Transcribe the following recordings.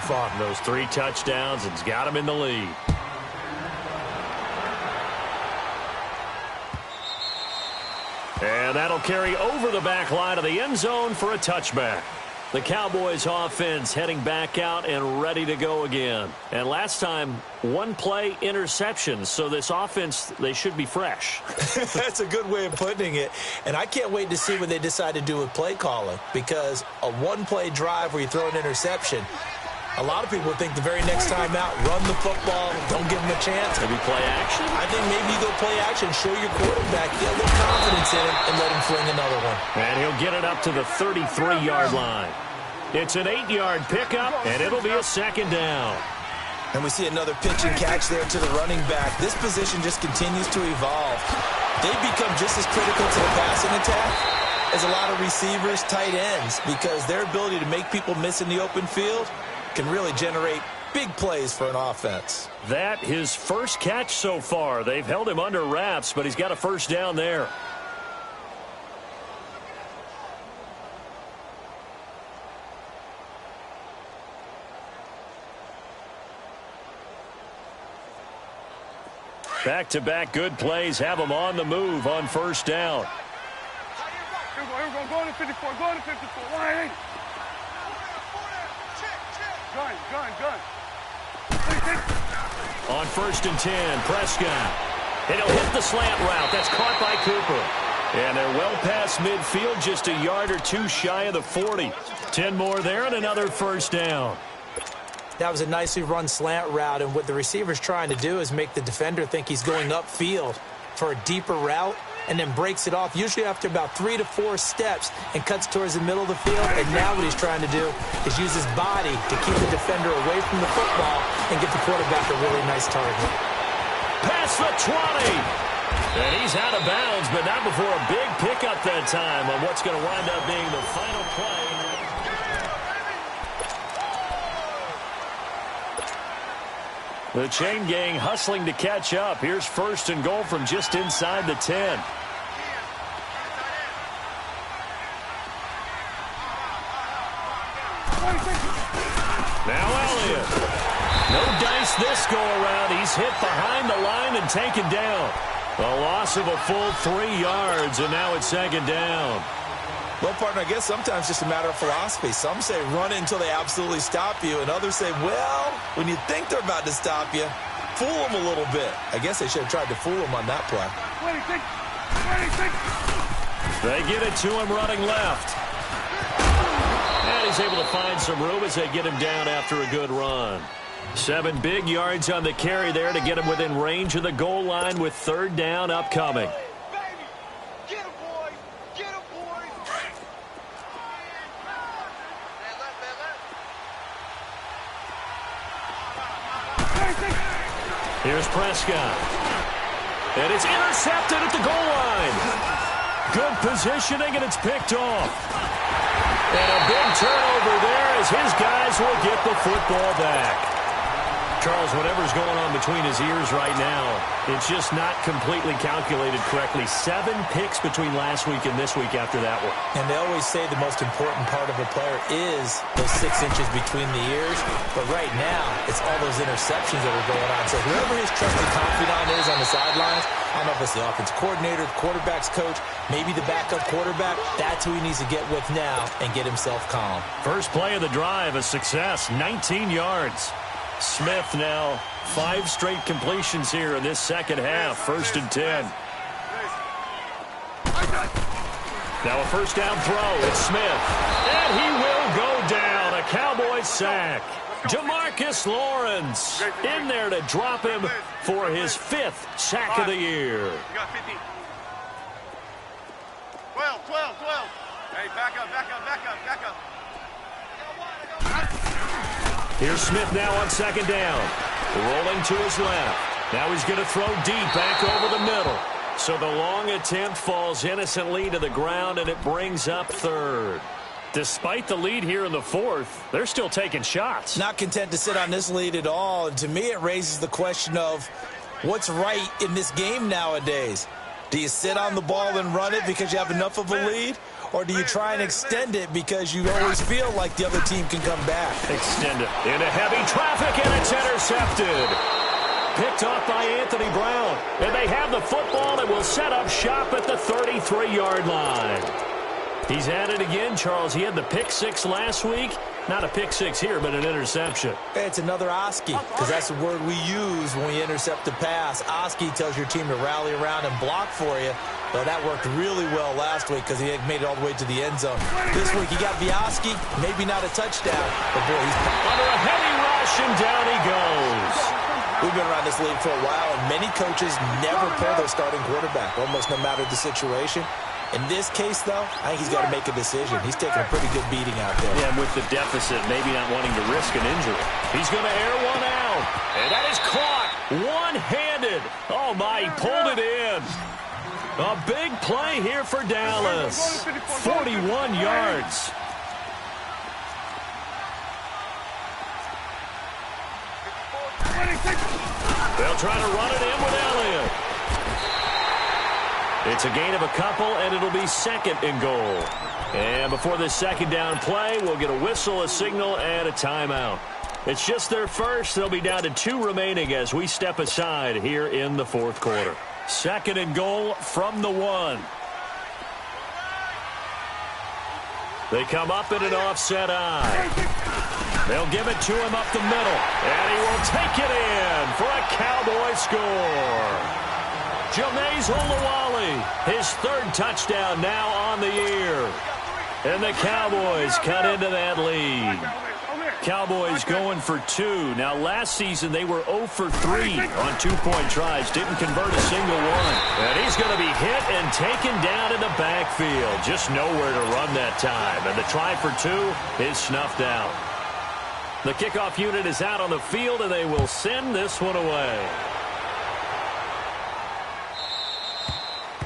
far. Those 3 touchdowns has got him in the lead. And that'll carry over the back line of the end zone for a touchback. The Cowboys offense heading back out and ready to go again. And last time, 1-play interception. So this offense, they should be fresh. That's a good way of putting it. And I can't wait to see what they decide to do with play calling. Because a 1-play drive where you throw an interception, a lot of people think the very next time out, run the football, don't give them a chance. Maybe play action? I think maybe you go play action, show your quarterback, get a little confidence in him, and let him fling another one. And he'll get it up to the 33-yard line. It's an 8-yard pickup, and it'll be a second down. And we see another pitch and catch there to the running back. This position just continues to evolve. They become just as critical to the passing attack as a lot of receivers, tight ends, because their ability to make people miss in the open field can really generate big plays for an offense. That his first catch so far. They've held him under wraps, but he's got a first down there. Back-to-back good plays have him on the move on first down. Here we go. Go to 54. Go to 54. Line. Gun. On 1st and 10, Prescott. And he'll hit the slant route. That's caught by Cooper. And they're well past midfield, just a yard or 2 shy of the 40. 10 more there and another first down. That was a nicely run slant route, and what the receiver's trying to do is make the defender think he's going upfield for a deeper route, and then breaks it off, usually after about 3 to 4 steps, and cuts towards the middle of the field. And now what he's trying to do is use his body to keep the defender away from the football and get the quarterback a really nice target. Past the 20. And he's out of bounds, but not before a big pickup that time on what's going to wind up being the final play. The chain gang hustling to catch up. Here's 1st and goal from just inside the 10. Now Elliott. No dice this go around. He's hit behind the line and taken down. A loss of a full 3 yards, and now it's 2nd down. Well, partner, I guess sometimes it's just a matter of philosophy. Some say run it until they absolutely stop you, and others say, well, when you think they're about to stop you, fool them a little bit. I guess they should have tried to fool them on that play. 26. They get it to him running left. And he's able to find some room as they get him down after a good run. 7 big yards on the carry there to get him within range of the goal line with 3rd down upcoming. Here's Prescott. And it's intercepted at the goal line. Good positioning, and it's picked off. And a big turnover there as his guys will get the football back. Charles, whatever's going on between his ears right now, it's just not completely calculated correctly. 7 picks between last week and this week after that one. And they always say the most important part of a player is those 6 inches between the ears. But right now, it's all those interceptions that are going on. So whoever his trusted confidant is on the sidelines, I don't know if it's the offensive coordinator, the quarterback's coach, maybe the backup quarterback, that's who he needs to get with now and get himself calm. First play of the drive, a success, 19 yards. Smith now 5 straight completions here in this second half. 1st and 10. Now a first down throw. It's Smith. And he will go down. A Cowboys sack. Jamarcus Lawrence in there to drop him for his 5th sack of the year. You got 50. 12. Hey, back up. Here's Smith now on 2nd down. Rolling to his left. Now he's going to throw deep back over the middle. So the long attempt falls innocently to the ground, and it brings up 3rd. Despite the lead here in the 4th, they're still taking shots. Not content to sit on this lead at all. And to me, it raises the question of what's right in this game nowadays. Do you sit on the ball and run it because you have enough of a lead? or do you try and extend it because you always feel like the other team can come back? Extend it into heavy traffic, and it's intercepted. Picked off by Anthony Brown. And they have the football and will set up shop at the 33-yard line. He's at it again, Charles. He had the pick six last week. Not a pick six here, but an interception. It's another Oski, because that's the word we use when we intercept a pass. Oski tells your team to rally around and block for you. But that worked really well last week because he had made it all the way to the end zone. This week he got Oski, maybe not a touchdown, but boy, he's under a heavy rush, and down he goes. We've been around this league for a while, and many coaches never pull their starting quarterback, almost no matter the situation. In this case, though, I think he's got to make a decision. He's taking a pretty good beating out there. Yeah, and with the deficit, maybe not wanting to risk an injury. He's going to air one out, and that is caught one-handed. Oh, my, he pulled it in. A big play here for Dallas. 41 yards. They'll try to run it in with Elliott. It's a gain of a couple, and it'll be second and goal. And before this second down play, we'll get a whistle, a signal, and a timeout. It's just their first. They'll be down to 2 remaining as we step aside here in the fourth quarter. Second and goal from the 1. They come up in an offset eye. They'll give it to him up the middle, and he will take it in for a Cowboy score. Jameis Olawale, his 3rd touchdown now on the year. And the Cowboys cut into that lead. Cowboys going for 2. Now, last season, they were 0 for 3 on 2-point tries. Didn't convert a single one. And he's going to be hit and taken down in the backfield. Just nowhere to run that time. And the try for 2 is snuffed out. The kickoff unit is out on the field, and they will send this one away.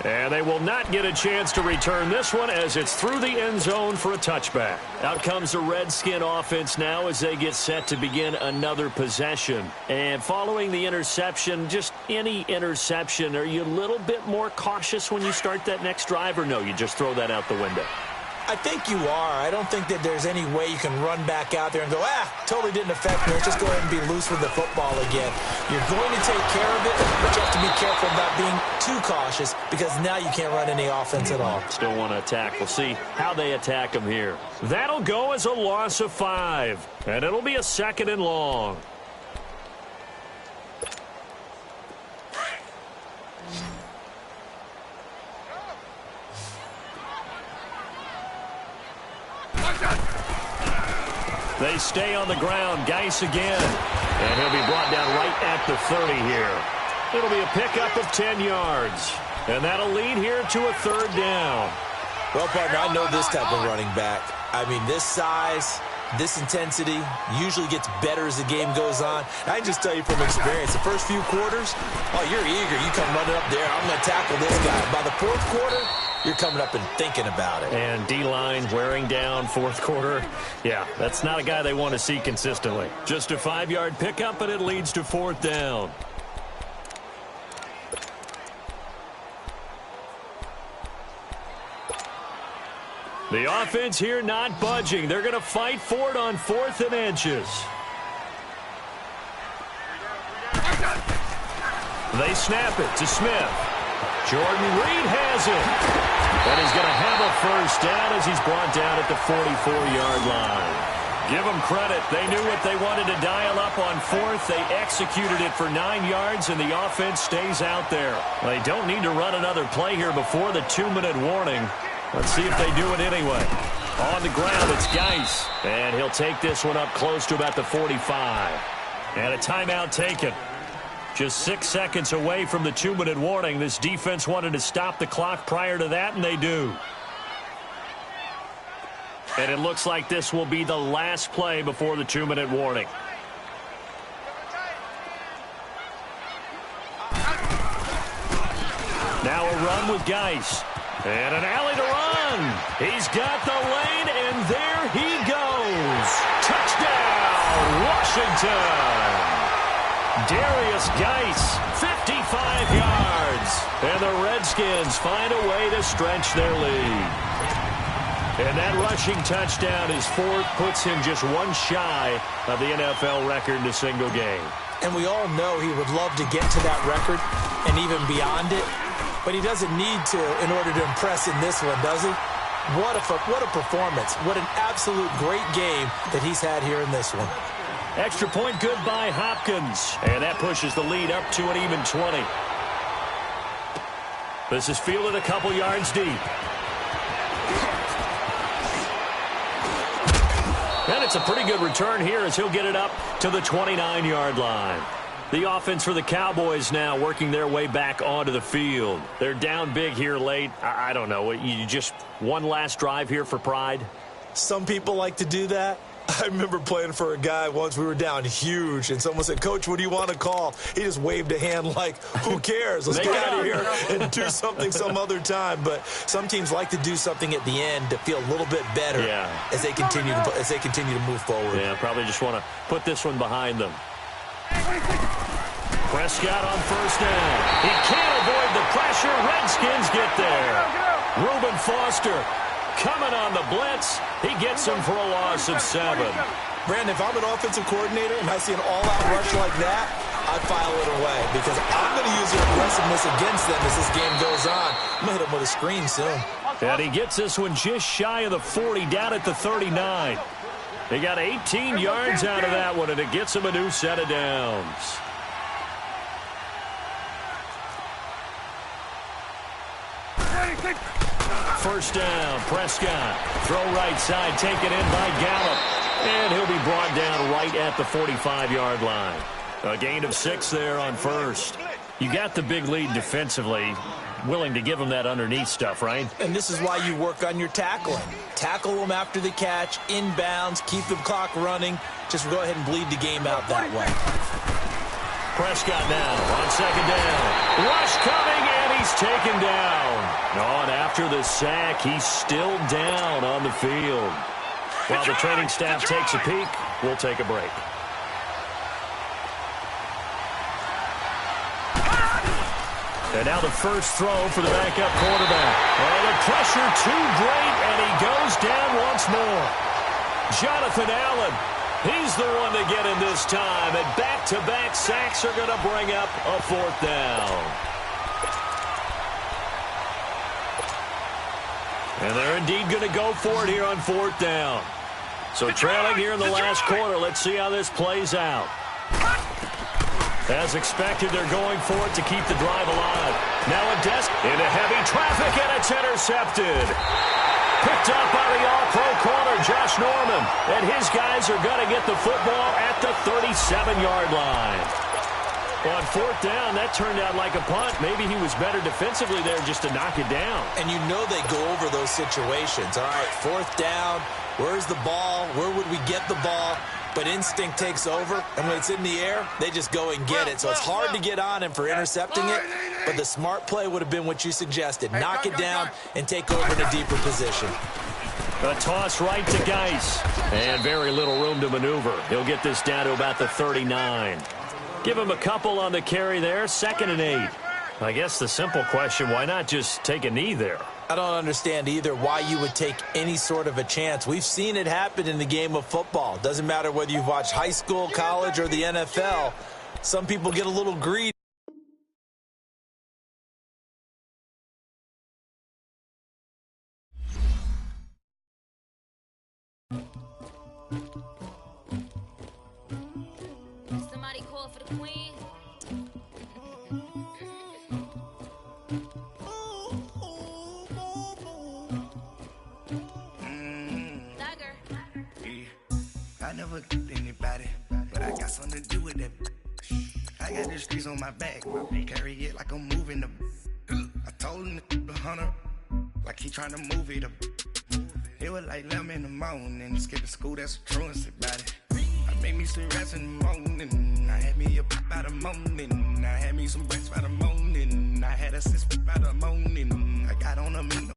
And they will not get a chance to return this one as it's through the end zone for a touchback. Out comes the Redskin offense now as they get set to begin another possession. And following the interception, just any interception, are you a little bit more cautious when you start that next drive, or no, you just throw that out the window? I think you are. I don't think that there's any way you can run back out there and go, totally didn't affect me. Let's just go ahead and be loose with the football again. You're going to take care of it, but you have to be careful about being too cautious because now you can't run any offense at all. Still want to attack. We'll see how they attack him here. That'll go as a loss of 5, and it'll be a 2nd and long. They stay on the ground. Geis again. And he'll be brought down right at the 30 here. It'll be a pickup of 10 yards. And that'll lead here to a 3rd down. Well, partner, I know this type of running back. I mean, this size, this intensity usually gets better as the game goes on. I can just tell you from experience, the first few quarters, you're eager. You come running up there. I'm going to tackle this guy. By the 4th quarter, you're coming up and thinking about it. And D-line wearing down 4th quarter. Yeah, that's not a guy they want to see consistently. Just a 5-yard pickup, and it leads to 4th down. The offense here not budging. They're going to fight for it on 4th and inches. They snap it to Smith. Jordan Reed has it. And he's going to have a 1st down as he's brought down at the 44-yard line. Give them credit. They knew what they wanted to dial up on 4th. They executed it for 9 yards, and the offense stays out there. They don't need to run another play here before the 2-minute warning. Let's see if they do it anyway. On the ground, it's Geis. And he'll take this one up close to about the 45. And a timeout taken. Just 6 seconds away from the 2-minute warning. This defense wanted to stop the clock prior to that, and they do. And it looks like this will be the last play before the 2-minute warning. Now a run with Geis. And an alley to run. He's got the lane, and there he goes. Touchdown, Washington. Darius Geis, 55 yards. And the Redskins find a way to stretch their lead. And that rushing touchdown is fourth, puts him just one shy of the NFL record in a single game. And we all know he would love to get to that record and even beyond it, but he doesn't need to in order to impress in this one, does he? What a performance. What an absolute great game that he's had here in this one. Extra point good by Hopkins, and that pushes the lead up to an even 20. This is fielded a couple yards deep. And it's a pretty good return here as he'll get it up to the 29-yard line. The offense for the Cowboys now working their way back onto the field. They're down big here late. I don't know. You just one last drive here for pride? Some people like to do that. I remember playing for a guy once. We were down huge, and someone said, "Coach, what do you want to call?" He just waved a hand like, who cares? Let's get out of here and do something some other time. But some teams like to do something at the end to feel a little bit better as they continue to move forward. Yeah, probably just want to put this one behind them. Prescott on first down. He can't avoid the pressure. Redskins get there. Reuben Foster coming on the blitz. He gets him for a loss of 7. Brandon, if I'm an offensive coordinator and I see an all-out rush like that, I file it away because I'm going to use their aggressiveness against them as this game goes on. I'm going to hit them with a screen soon. And he gets this one just shy of the 40, down at the 39. They got 18 yards out of that one, and it gets him a new set of downs. First down, Prescott. Throw right side, taken in by Gallup. And he'll be brought down right at the 45-yard line. A gain of 6 there on first. You got the big lead defensively. Willing to give them that underneath stuff, right? And this is why you work on your tackling. Tackle them after the catch, inbounds, keep the clock running. Just go ahead and bleed the game out that way. Prescott now on second down. Rush coming, and he's taken down. On after the sack, he's still down on the field. While the training staff takes a peek, we'll take a break. And now the first throw for the backup quarterback. And the pressure too great, and he goes down once more. Jonathan Allen, he's the one to get in this time. And back-to-back sacks are going to bring up a 4th down. And they're indeed going to go for it here on 4th down. So trailing here in the last quarter. Let's see how this plays out. As expected, they're going for it to keep the drive alive. Now a desk into heavy traffic, and it's intercepted. Picked up by the all-pro corner, Josh Norman. And his guys are going to get the football at the 37-yard line. On 4th down, that turned out like a punt. Maybe he was better defensively there just to knock it down. And you know they go over those situations. All right, 4th down, where's the ball? Where would we get the ball? But instinct takes over, and when it's in the air, they just go and get it. So it's hard to get on him for intercepting it, but the smart play would have been what you suggested. Knock it down and take over in a deeper position. A toss right to Geis, and very little room to maneuver. He'll get this down to about the 39. Give him a couple on the carry there, 2nd and 8. I guess the simple question, why not just take a knee there? I don't understand either why you would take any sort of a chance. We've seen it happen in the game of football. Doesn't matter whether you've watched high school, college, or the NFL. Some people get a little greedy. Somebody call for the queen. I never anybody, but I got something to do with that. I got the streets on my back, carry it like I'm moving the. I told him the hunter, like he trying to move it up. It was like 11 in the morning, skipping school, that's a truancy about it. I made me some rest in the morning, I had me a by the morning, I had me some breaks by the morning, I had a sis by the morning, I got on a meat.